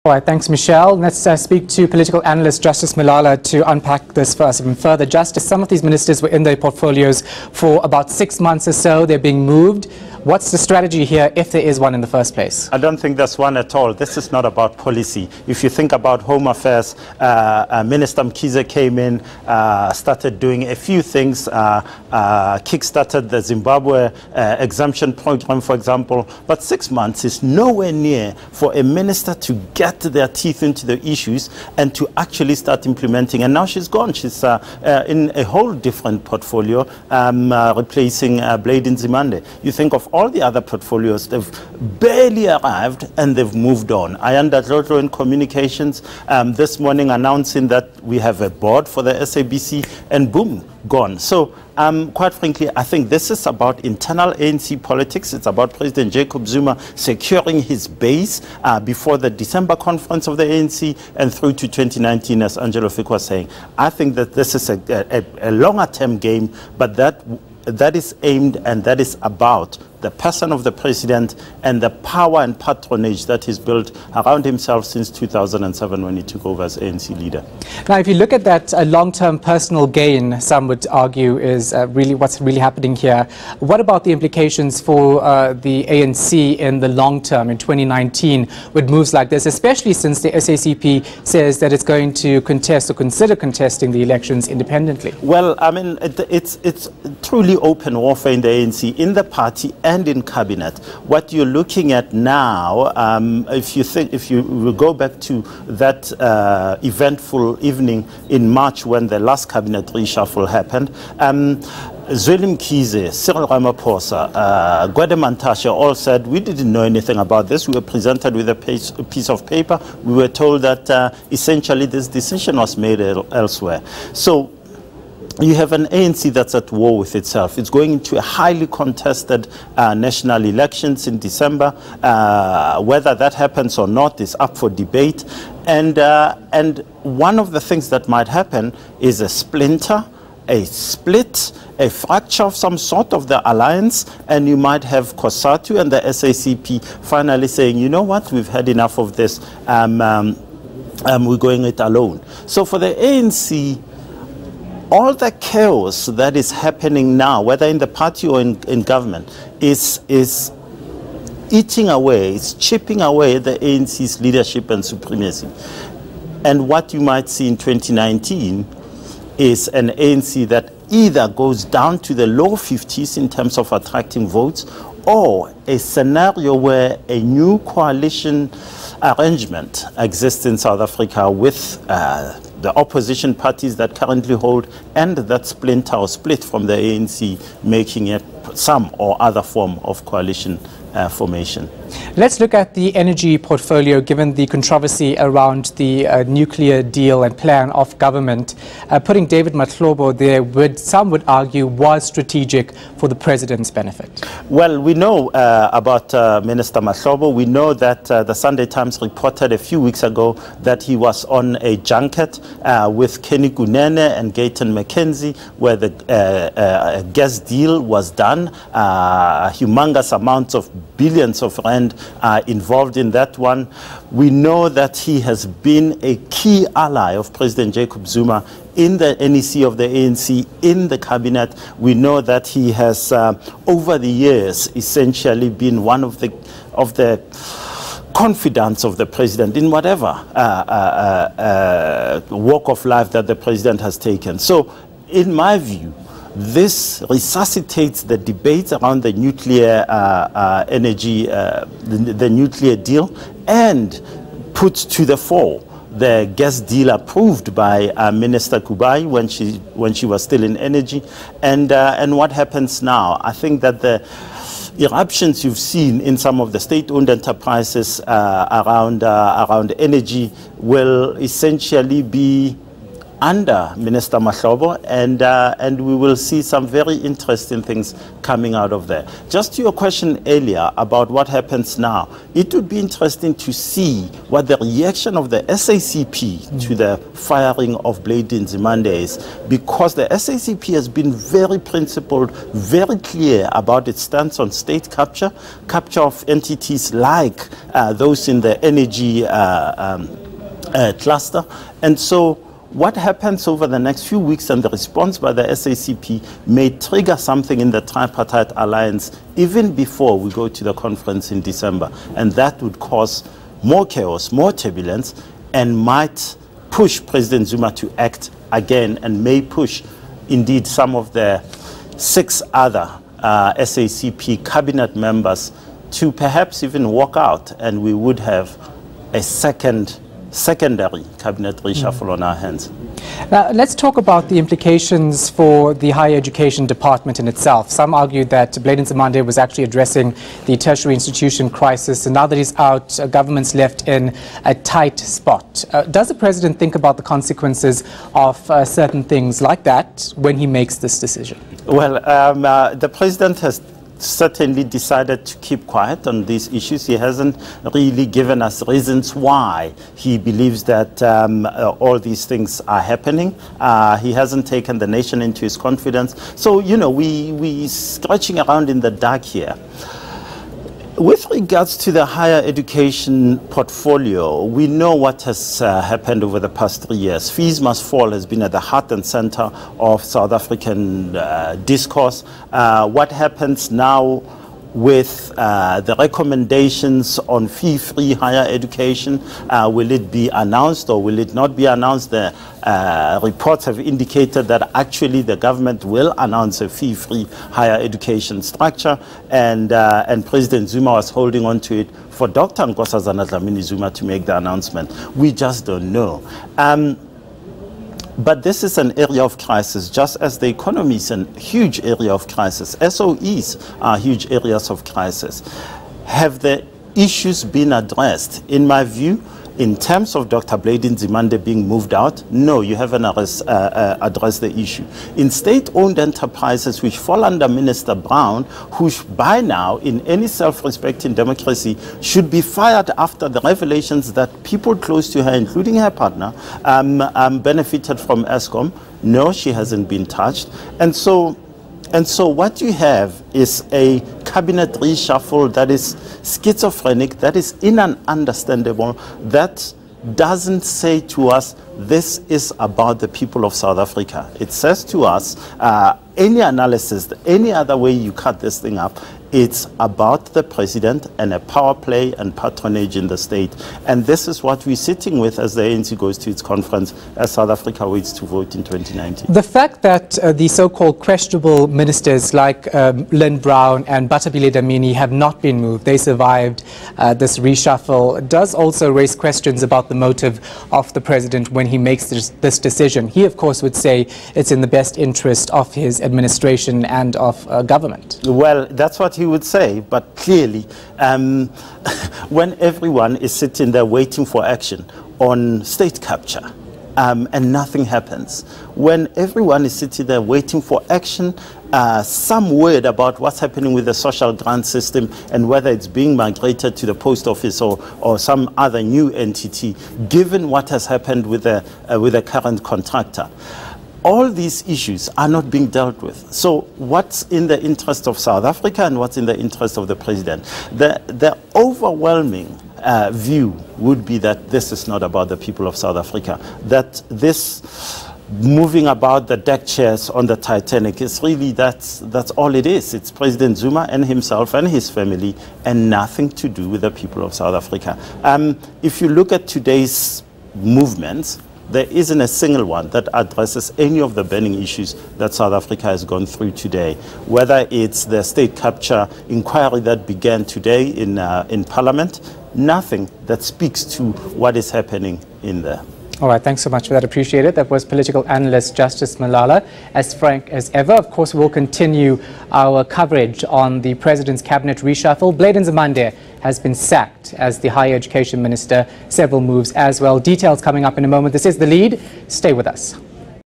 All right, thanks, Michelle. Let's speak to political analyst Justice Malala to unpack this for us even further. Justice, some of these ministers were in their portfolios for about 6 months or so. They're being moved. What's the strategy here, if there is one in the first place? I don't think there's one at all. This is not about policy. If you think about Home Affairs, Minister Mkhize came in, started doing a few things, kick-started the Zimbabwe exemption program, for example. But 6 months is nowhere near for a minister to get their teeth into the issues and to actually start implementing. And now she's gone. She's in a whole different portfolio, replacing Blade Nzimande. You think of all the other portfolios, they've barely arrived and they've moved on. Ayanda Dlodlo in communications this morning announcing that we have a board for the SABC, and boom, gone. So quite frankly, I think this is about internal ANC politics. It's about President Jacob Zuma securing his base before the December conference of the ANC and through to 2019, as Angelo Fick was saying. I think that this is a longer-term game, but that is aimed and that is about the person of the president and the power and patronage that he's built around himself since 2007 when he took over as ANC leader. Now, if you look at that long-term personal gain, some would argue is really what's really happening here. What about the implications for the ANC in the long term in 2019 with moves like this, especially since the SACP says that it's going to contest or consider contesting the elections independently? Well, I mean, it's truly open warfare in the ANC, in the party and in cabinet. What you're looking at now, if you will go back to that eventful evening in March when the last cabinet reshuffle happened, Zweli Mkhize, Cyril Ramaphosa, Gwede Mantashe all said, we didn't know anything about this. We were presented with a piece of paper. We were told that essentially this decision was made elsewhere. So you have an ANC that's at war with itself. It's going into a highly contested national elections in December. Whether that happens or not is up for debate. And one of the things that might happen is a splinter, a split, a fracture of some sort of the alliance, and you might have COSATU and the SACP finally saying, you know what, we've had enough of this, we're going it alone. So for the ANC, all the chaos that is happening now, whether in the party or in government, is eating away, it's chipping away the ANC's leadership and supremacy. And what you might see in 2019 is an ANC that either goes down to the low 50s in terms of attracting votes, or a scenario where a new coalition arrangement exists in South Africa with the opposition parties that currently hold and that splinter or split from the ANC, making it some or other form of coalition formation. Let's look at the energy portfolio, given the controversy around the nuclear deal and plan of government. Putting David Mahlobo there, some would argue, was strategic for the president's benefit. Well, we know about Minister Mahlobo. We know that the Sunday Times reported a few weeks ago that he was on a junket with Kenny Kunene and Gayton McKenzie, where the gas deal was done. Humongous amounts of billions of rand involved in that one. We know that he has been a key ally of President Jacob Zuma in the NEC of the ANC, in the cabinet. We know that he has, over the years, essentially been one of the confidants of the president in whatever walk of life that the president has taken. So, in my view, this resuscitates the debates around the nuclear energy, the nuclear deal, and puts to the fore the gas deal approved by Minister Kubai when she was still in energy, and what happens now. I think that the eruptions you've seen in some of the state-owned enterprises around energy will essentially be under Minister Mahlobo, and we will see some very interesting things coming out of there. Just to your question earlier about what happens now, it would be interesting to see what the reaction of the SACP to the firing of Blade Nzimande is, because the SACP has been very principled, very clear about its stance on state capture of entities like those in the energy cluster. And so what happens over the next few weeks and the response by the SACP may trigger something in the tripartite alliance even before we go to the conference in December. And that would cause more chaos, more turbulence, and might push President Zuma to act again, and may push indeed some of the 6 other SACP cabinet members to perhaps even walk out, and we would have a secondary cabinet reshuffle on our hands. Now, let's talk about the implications for the higher education department in itself. Some argue that Blade Nzimande was actually addressing the tertiary institution crisis, and now that he's out, government's left in a tight spot. Does the president think about the consequences of certain things like that when he makes this decision? Well, the president has certainly decided to keep quiet on these issues. He hasn't really given us reasons why he believes that all these things are happening. He hasn't taken the nation into his confidence. So, you know, we're scratching around in the dark here. With regards to the higher education portfolio, we know what has happened over the past 3 years. Fees Must Fall has been at the heart and center of South African discourse. What happens now with the recommendations on fee-free higher education? Will it be announced or will it not be announced? The reports have indicated that actually the government will announce a fee-free higher education structure, and President Zuma was holding on to it for Dr. Nkosazana Dlamini Zuma to make the announcement. We just don't know. But this is an area of crisis, just as the economy is a huge area of crisis. SOEs are huge areas of crisis. Have the issues been addressed? In my view, in terms of Dr. Blade Nzimande being moved out, no, you haven't addressed the issue. In state-owned enterprises which fall under Minister Brown, who by now, in any self-respecting democracy, should be fired after the revelations that people close to her, including her partner, benefited from Eskom. No, she hasn't been touched. And so what you have is a cabinet reshuffle that is schizophrenic, that is ununderstandable, that doesn't say to us, this is about the people of South Africa. It says to us, any analysis, any other way you cut this thing up, it's about the president and a power play and patronage in the state. And this is what we're sitting with as the ANC goes to its conference, as South Africa waits to vote in 2019. The fact that the so-called questionable ministers like Lynn Brown and Bathabile Dlamini have not been moved, they survived this reshuffle, does also raise questions about the motive of the president when he makes this decision. He, of course, would say it's in the best interest of his administration and of government. Well, that's what he would say, but clearly, when everyone is sitting there waiting for action on state capture, and nothing happens, when everyone is sitting there waiting for action, some word about what's happening with the social grant system and whether it's being migrated to the post office or some other new entity, given what has happened with the current contractor. All these issues are not being dealt with. So what's in the interest of South Africa and what's in the interest of the president? The overwhelming view would be that this is not about the people of South Africa, that this moving about the deck chairs on the Titanic is really, that's all it is. It's President Zuma and himself and his family, and nothing to do with the people of South Africa. If you look at today's movements, there isn't a single one that addresses any of the burning issues that South Africa has gone through today, whether it's the state capture inquiry that began today in Parliament, nothing that speaks to what is happening in there. All right, thanks so much for that. Appreciate it. That was political analyst Justice Malala. As frank as ever, of course, we'll continue our coverage on the president's cabinet reshuffle. Blade Nzimande has been sacked as the higher education minister. Several moves as well. Details coming up in a moment. This is The Lead. Stay with us.